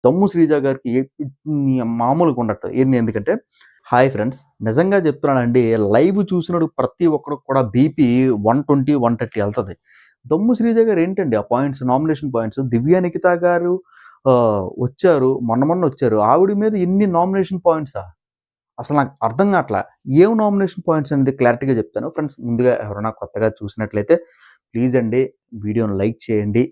దమ్ము శ్రీజ గారికి మామూలుగా ఉండట్లేదు. ఎందుకంటే హాయ్ ఫ్రెండ్స్, నిజంగా చెప్తున్నానండి, లైవ్ చూసినప్పుడు ప్రతి ఒక్కరికి కూడా బీపీ 120, 130 వెళ్తది. దమ్ము శ్రీజ గారు ఏంటండి ఆ పాయింట్స్, నామినేషన్ పాయింట్స్. దివ్య నిఖిత గారు వచ్చారు, మొన్న వచ్చారు. ఆవిడ మీద ఎన్ని నామినేషన్ పాయింట్సా? అసలు నాకు అర్థం కావట్లా. ఏం నామినేషన్ పాయింట్స్ అనేది క్లారిటీగా చెప్తాను. ఫ్రెండ్స్, ముందుగా ఎవరైనా కొత్తగా చూసినట్లయితే ప్లీజ్ అండి వీడియోని లైక్ చేయండి.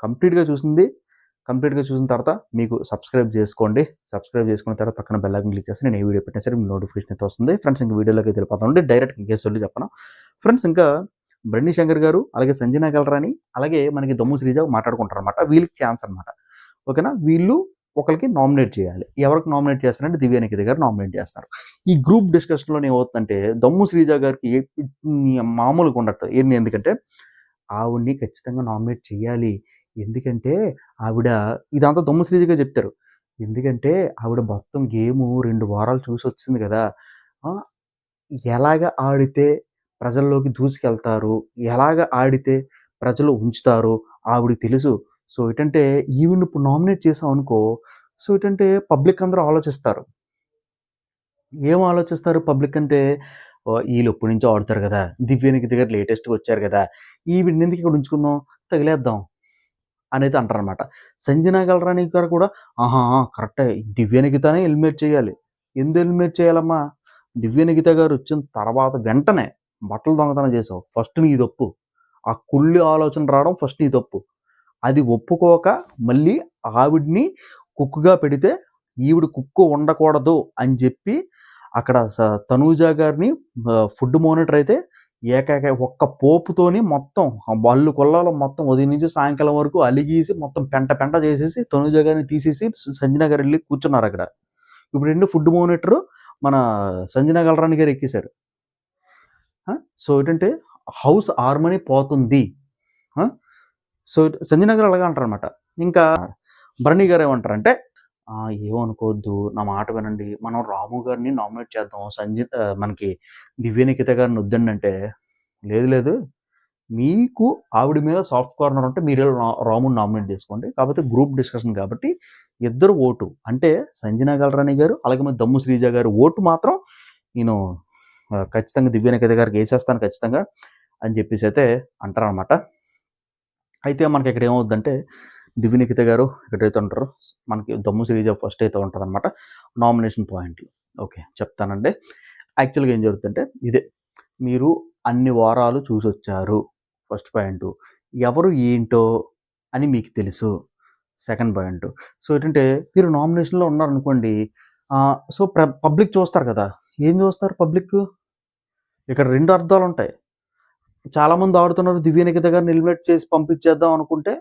కంప్లీట్గా చూసిన తర్వాత మీకు సబ్స్క్రైబ్ చేసుకోండి. సబ్స్క్రైబ్ చేసుకున్న తర్వాత పక్కన బెల్ ఐకాన్ క్లిక్ చేస్తే నేను ఏ వీడియో పెట్టినా సరే మీకు నోటిఫికేషన్ అయితే వస్తుంది. ఫ్రెండ్స్, ఇంక వీడియోలోకి వెళ్ళిపోతామండి. డైరెక్ట్ ఇంకేస్ వెళ్ళి చెప్పను. ఫ్రెండ్స్, ఇంకా బన్నీ శంకర్ గారు, అలాగే సంజన గల్రాని, అలాగే మనకి దమ్ము శ్రీజ మాట్లాడుకుంటారు అనమాట. వీళ్ళకి ఛాన్స్ అనమాట. ఓకేనా? వీళ్ళు ఒకరికి నామినేట్ చేయాలి. ఎవరికి నామినేట్ చేస్తారంటే దివ్య నిఖిత గారు నామినేట్ చేస్తారు. ఈ గ్రూప్ డిస్కషన్లో ఏమవుతుందంటే దమ్ము శ్రీజ గారికి మామూలుగా ఉండట్లేదు. ఎందుకంటే ఆవిడ్ని ఖచ్చితంగా నామినేట్ చేయాలి. ఎందుకంటే ఆవిడ ఇదంతా దమ్ము శ్రీజగా చెప్తారు. ఎందుకంటే ఆవిడ మొత్తం గేము 2 వారాలు చూసి వచ్చింది కదా. ఎలాగ ఆడితే ప్రజల్లోకి దూసుకెళ్తారు, ఎలాగ ఆడితే ప్రజలు ఉంచుతారు ఆవిడకి తెలుసు. సో ఏంటంటే ఈవిని ఇప్పుడు నామినేట్ చేసాం అనుకో, సో ఏంటంటే పబ్లిక్ అందరూ ఆలోచిస్తారు. ఏం ఆలోచిస్తారు పబ్లిక్ అంటే, వీళ్ళు ఎప్పటి నుంచో ఆడుతారు కదా, దివ్య నిఖిత గారు లేటెస్ట్గా వచ్చారు కదా, ఈవిడిని ఎందుకు ఇక్కడ ఉంచుకుందాం, తగిలేద్దాం అనేది అంటారనమాట. సంజన గల్రాని గారు కూడా కరెక్టే, దివ్య నిఖితనే ఎలిమినేట్ చేయాలి. ఎందుకు ఎలిమినేట్ చేయాలమ్మా? దివ్య నిఖిత గారు వచ్చిన తర్వాత వెంటనే బట్టలు దొంగతనం చేసావు, ఫస్ట్ నీ తప్పు. ఆ కుళ్ళి ఆలోచన రావడం ఫస్ట్ నీ తప్పు. అది ఒప్పుకోక మళ్ళీ ఆవిడ్ని కుక్కుగా పెడితే ఈవిడ కుక్కు ఉండకూడదు అని చెప్పి అక్కడ తనూజ గారిని ఫుడ్ మానిటర్ అయితే ఒక్క పోపుతోని మొత్తం బళ్ళు కొల్లాలో మొత్తం ఉదయం నుంచి సాయంకాలం వరకు అలిగేసి మొత్తం పెంట చేసేసి తనూజ గారిని తీసేసి సంజన గారు వెళ్ళి కూర్చున్నారు అక్కడ. ఇప్పుడు ఏంటి ఫుడ్ మానిటర్ మన సంజన గల్రాని గారు ఎక్కేశారు. సో ఏంటంటే హౌస్ హార్మనీ పోతుంది. సో సంజన గారు అలాగే అంటారు అనమాట. ఇంకా భరణి గారు ఏమంటారంటే, ఏమనుకోవద్దు, నా మాట వినండి, మనం రాము గారిని నామినేట్ చేద్దాం, మనకి దివ్య నిఖిత గారిని వద్దండి అంటే, లేదు మీకు ఆవిడ మీద సాఫ్ట్ కార్నర్ ఉంటే మీరు రాముని నామినేట్ చేసుకోండి, కాకపోతే గ్రూప్ డిస్కషన్ కాబట్టి ఇద్దరు ఓటు అంటే సంజన గల్రాని గారు అలాగే మన దమ్ము శ్రీజ గారు ఓటు మాత్రం నేను ఖచ్చితంగా దివ్య నిఖిత గారికి వేసేస్తాను ఖచ్చితంగా అని చెప్పేసి అయితే అంటారనమాట. అయితే మనకి ఇక్కడ ఏమవుద్దంటే దివ్య నిఖిత గారు ఎక్కడైతే ఉంటారో మనకి దమ్ము శ్రీజ ఫస్ట్ అయితే ఉంటుంది అనమాట నామినేషన్ పాయింట్లు. ఓకే, చెప్తానండి. యాక్చువల్గా ఏం జరుగుతుందంటే ఇదే, మీరు అన్ని వారాలు చూసి వచ్చారు, ఫస్ట్ పాయింట్. ఎవరు ఏంటో అని మీకు తెలుసు, సెకండ్ పాయింట్. సో ఏంటంటే మీరు నామినేషన్లో ఉన్నారనుకోండి, సో పబ్లిక్ చూస్తారు కదా. ఏం చూస్తారు పబ్లిక్? ఇక్కడ 2 అర్థాలు ఉంటాయి. చాలామంది ఆడుతున్నారు, దివ్య నిఖిత గారిని ఎలిమినేట్ చేసి పంపించేద్దాం అనుకుంటే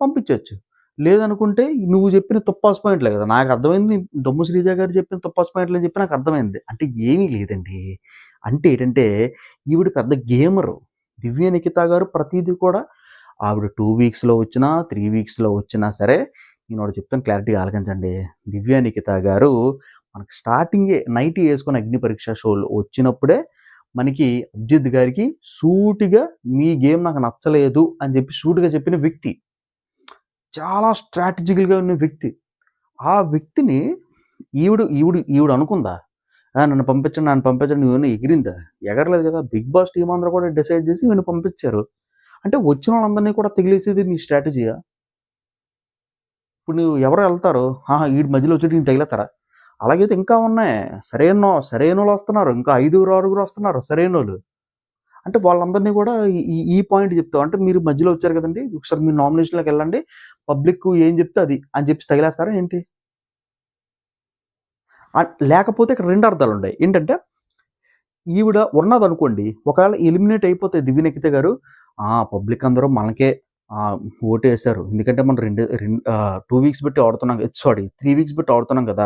పంపించవచ్చు, లేదనుకుంటే నువ్వు చెప్పిన తుప్పాస్ పాయింట్లే కదా. నాకు అర్థమైంది, దమ్ము శ్రీజ గారు చెప్పిన తుప్పాస్ పాయింట్లు అని చెప్పి నాకు అర్థమైంది. అంటే ఏమీ లేదండి, అంటే ఏంటంటే ఈవిడ పెద్ద గేమరు. దివ్య నిఖిత గారు ప్రతిదీ కూడా ఆవిడ 2 వీక్స్లో వచ్చినా 3 వీక్స్లో వచ్చినా సరే, నేను చెప్తాను క్లారిటీగా ఆలకించండి. దివ్య నిఖిత గారు మనకు స్టార్టింగే నైట్ వేసుకుని అగ్ని పరీక్ష షోలు వచ్చినప్పుడే మనకి అభిజిత్ గారికి సూటిగా మీ గేమ్ నాకు నచ్చలేదు అని చెప్పి సూటిగా చెప్పిన వ్యక్తి, చాలా స్ట్రాటజికల్గా ఉన్న వ్యక్తి. ఆ వ్యక్తిని ఈవిడ అనుకుందా, నన్ను పంపించండి నువ్వు ఎగిరిందా? ఎగరలేదు కదా. బిగ్ బాస్ టీం అందరూ కూడా డిసైడ్ చేసి ఈయన పంపించారు. అంటే వచ్చిన వాళ్ళందరినీ కూడా తగిలేసేది మీ స్ట్రాటజీయా? ఇప్పుడు నువ్వు ఎవరు వెళ్తారు, వీడి మధ్యలో వచ్చి నేను తగిలేతారా? అలాగైతే ఇంకా ఉన్నాయి, సరైన వాళ్ళు వస్తున్నారు, ఇంకా 5-6 వస్తున్నారు సరైన వాళ్ళు. అంటే వాళ్ళందరినీ కూడా ఈ పాయింట్ చెప్తావు. అంటే మీరు మధ్యలో వచ్చారు కదండి, ఒకసారి మీరు నామినేషన్లోకి వెళ్ళండి, పబ్లిక్ ఏం చెప్తే అది అని చెప్పి తగిలేస్తారా ఏంటి? లేకపోతే ఇక్కడ 2 అర్థాలు ఉన్నాయి. ఏంటంటే ఈవిడ ఉన్నదనుకోండి, ఒకవేళ ఎలిమినేట్ అయిపోతే దివ్య నిఖిత గారు, పబ్లిక్ అందరూ మనకే ఓటు వేశారు, ఎందుకంటే మనం 2 వీక్స్ పెట్టి ఆడుతున్నాం, 3 వీక్స్ పెట్టి ఆడుతున్నాం కదా,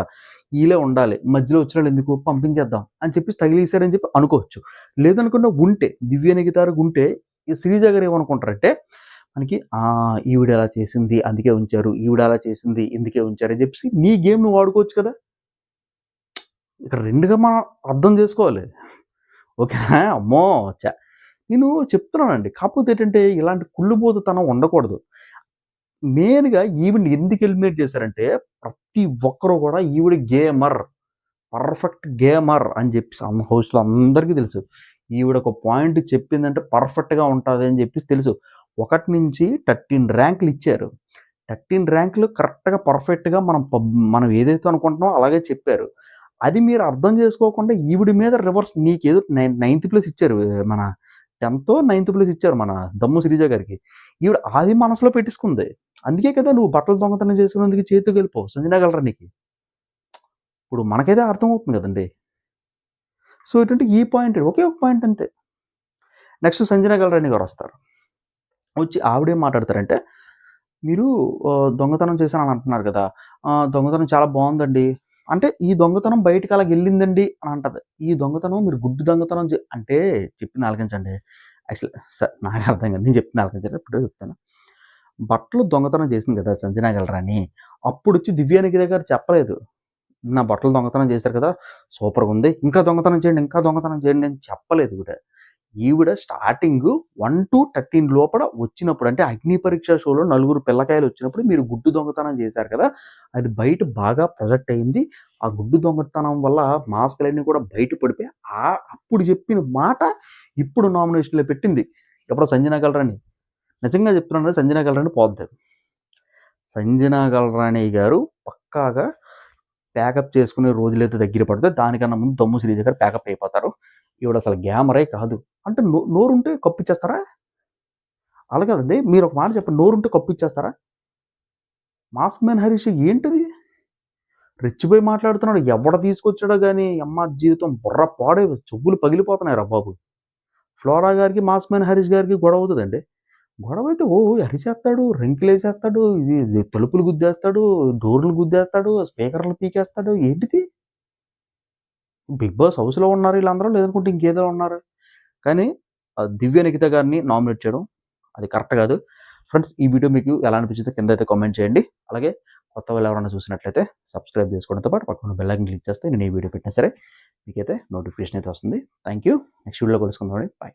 వీళ్ళే ఉండాలి, మధ్యలో వచ్చిన వాళ్ళు ఎందుకు, పంపించేద్దాం అని చెప్పి తగిలేశారని చెప్పి అనుకోవచ్చు. లేదనుకున్నా ఉంటే దివ్య నిఖిత గారు ఉంటే శ్రీజ గారు ఏమనుకుంటారంటే, మనకి ఈవిడ ఎలా చేసింది అందుకే ఉంచారు, ఈవిడ అలా చేసింది ఇందుకే ఉంచారు అని చెప్పేసి నీ గేమ్ నువ్వు ఆడుకోవచ్చు కదా. ఇక్కడ 2గా మనం అర్థం చేసుకోవాలి. ఓకేనా? అమ్మో నేను చెప్తున్నానండి. కాకపోతే ఏంటంటే ఇలాంటి కుళ్ళుబోతుతనం ఉండకూడదు. మెయిన్‌గా ఈవిడని ఎందుకు ఎలిమినేట్ చేశారంటే, ప్రతి ఒక్కరు కూడా ఈవిడ గేమర్, పర్ఫెక్ట్ గేమర్ అని చెప్పేసి హౌస్‌లో అందరికీ తెలుసు. ఈవిడ ఒక పాయింట్ చెప్పిందంటే పర్ఫెక్ట్‌గా ఉంటది అని చెప్పేసి తెలుసు. 1 నుంచి 13 ర్యాంకులు ఇచ్చారు. 13 ర్యాంకులు కరెక్ట్‌గా పర్ఫెక్ట్‌గా మనం ఏదైతే అనుకుంటున్నామో అలాగే చెప్పారు. అది మీరు అర్థం చేసుకోకుండా ఈవిడ మీద రివర్స్ నీకేదో నైన్త్ ప్లేస్ ఇచ్చారు. మన 10థో, నైన్త్ ప్లేస్ ఇచ్చారు మన దమ్ము శ్రీజ గారికి. ఈవిడ అది మనసులో పెట్టేసుకుంది. అందుకే కదా నువ్వు బట్టలు దొంగతనం చేసుకున్నందుకు చేతుకి వెళ్ళిపోవు. సంజన గలరా నీకు. ఇప్పుడు మనకైతే అర్థమవుతుంది కదండీ. సో ఏంటంటే ఈ పాయింట్ ఒకే ఒక పాయింట్ అంతే. నెక్స్ట్ సంజన గల్రాని గారు వస్తారు. వచ్చి ఆవిడేం మాట్లాడతారంటే, మీరు దొంగతనం చేశానని అంటున్నారు కదా! దొంగతనం చాలా బావుందండి. అంటే ఈ దొంగతనం బయటికి అలాగెళ్ళిందండి అని అంటది. ఈ దొంగతనం మీరు గుడ్డు దొంగతనం అంటే చెప్పింది ఆలకించండి. అసలు నాకు అర్థం కాదు. నేను చెప్పింది ఆలకించండి. ఇప్పుడే చెప్తాను. బట్టలు దొంగతనం చేసింది కదా సంజన గల్రాని. అప్పుడొచ్చి దివ్యానిఖిత గారు చెప్పలేదు. నా బట్టలు దొంగతనం చేశారు కదా! సూపర్‌గుంది. ఇంకా దొంగతనం చేయండి, ఇంకా దొంగతనం చేయండి అని చెప్పలేదు ఈవిడ. ఈవిడ స్టార్టింగు 1-13 లోపల వచ్చినప్పుడు అంటే అగ్ని పరీక్ష షోలో నలుగురు పిల్లకాయలు వచ్చినప్పుడు మీరు గుడ్డు దొంగతనం చేశారు కదా! అది బయట బాగా ప్రొజెక్ట్ అయింది. ఆ గుడ్డు దొంగతనం వల్ల మాస్కులన్నీ కూడా బయట పడిపోయి అప్పుడు చెప్పిన మాట ఇప్పుడు నామినేషన్‌లో పెట్టింది. ఎప్పుడో సంజన గల్రాని. నిజంగా చెప్తున్నాను సంజన గల్రాని పోద్ది. సంజన గల్రాని గారు పక్కాగా ప్యాకప్ చేసుకునే రోజులైతే దగ్గర పడితే దానికన్నా ముందు దమ్ము శ్రీజ గారు ప్యాకప్ అయిపోతారు. ఈవిడ అసలు గ్యామరే కాదు. అంటే నోరుంటే కప్పిచ్చేస్తారా? అలా కాదండి. మీరు ఒక మాట చెప్పండి. నోరుంటే కప్పిచ్చేస్తారా? మాస్క్ మ్యాన్ హరీష్ ఏంటిది? రెచ్చిపోయి మాట్లాడుతున్నాడు. ఎవడు తీసుకొచ్చాడో గాని యమ్మ జీవితం బుర్ర పాడే చెవులు పగిలిపోతున్నాయిరా బాబు. ఫ్లోరా గారికి, మాస్క్ మ్యాన్ హరీష్ గారికి గొడవ అవుతదండి. గొడవైతే అరిచేస్తాడు, రింకులేసేస్తాడు, ఇది తలుపులు గుద్దేస్తాడు, డోర్లు గుద్దేస్తాడు, స్పీకర్లు పీకేస్తాడు. ఏంటిది? బిగ్ బాస్ హౌస్‌లో ఉన్నారు ఈళ్ళందరూ లేదనుకుంటే ఇంకేదో ఉన్నారు. కానీ దివ్య నిఖిత గారిని నామినేట్ చేయడం అది కరెక్ట్ కాదు. ఫ్రెండ్స్ ఈ వీడియో మీకు ఎలా అనిపించిందో కింద అయితే కామెంట్ చేయండి. అలాగే కొత్త వాళ్ళు ఎవరైనా చూసినట్లయితే సబ్స్క్రైబ్ చేసుకోవడంతో పాటు పక్కన బెల్ ఐకాన్ క్లిక్ చేస్తే నేను ఏ వీడియో పెట్టినా సరే మీకైతే నోటిఫికేషన్ అయితే వస్తుంది. Thank you. నెక్స్ట్ వీడియోలో కలుసుకుందామండి. బై.